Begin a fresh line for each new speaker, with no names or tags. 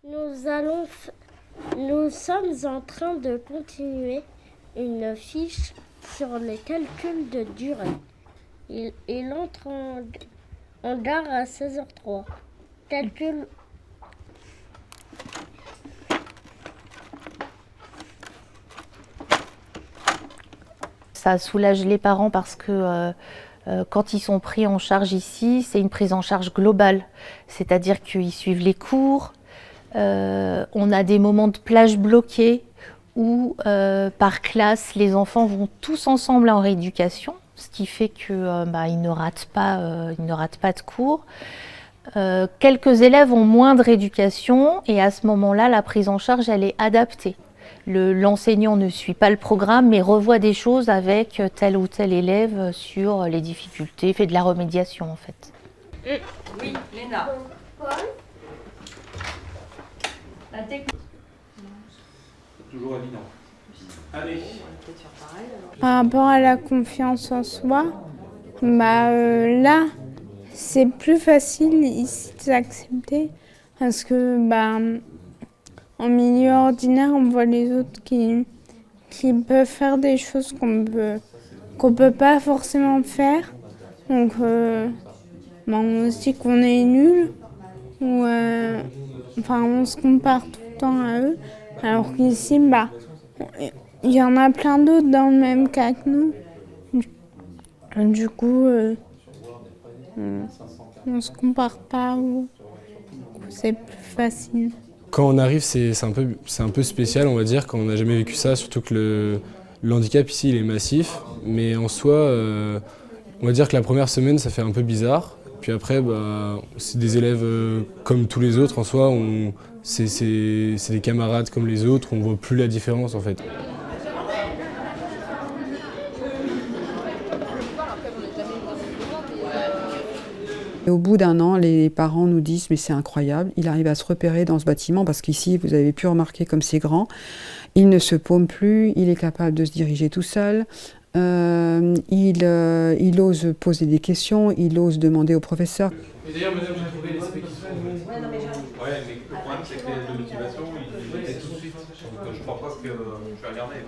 Nous sommes en train de continuer une fiche sur les calculs de durée. Il entre en gare à 16h03. Calcul.
Ça soulage les parents parce que quand ils sont pris en charge ici, c'est une prise en charge globale. C'est-à-dire qu'ils suivent les cours, on a des moments de plage bloqués où par classe, les enfants vont tous ensemble en rééducation, ce qui fait qu'ils ne ratent pas de cours. Quelques élèves ont moins de rééducation et à ce moment-là, la prise en charge, elle est adaptée. L'enseignant ne suit pas le programme, mais revoit des choses avec tel ou tel élève sur les difficultés, fait de la remédiation en fait.
Oui, Léna. La technique.
C'est toujours évident. Allez.
Par rapport à la confiance en soi, là, c'est plus facile ici d'accepter parce que en milieu ordinaire, on voit les autres qui peuvent faire des choses qu'on peut pas forcément faire. Donc, on se dit qu'on est nul ou on se compare tout le temps à eux. Alors qu'ici, il y en a plein d'autres dans le même cas que nous. Du coup, on se compare pas ou c'est plus facile.
Quand on arrive, c'est un peu spécial, on va dire, quand on n'a jamais vécu ça, surtout que le handicap ici, il est massif. Mais en soi, on va dire que la première semaine, ça fait un peu bizarre. Puis après, c'est des élèves comme tous les autres en soi. C'est des camarades comme les autres, on ne voit plus la différence en fait.
Et au bout d'un an, les parents nous disent « mais c'est incroyable, il arrive à se repérer dans ce bâtiment parce qu'ici, vous avez pu remarquer comme c'est grand, il ne se paume plus, il est capable de se diriger tout seul, il ose poser des questions, il ose demander au professeur. »
Et d'ailleurs, madame, j'ai trouvé les spécifiques. Ouais, mais le problème, c'est que les de motivation, il est tout de suite. Donc je crois pas que je vais regarder.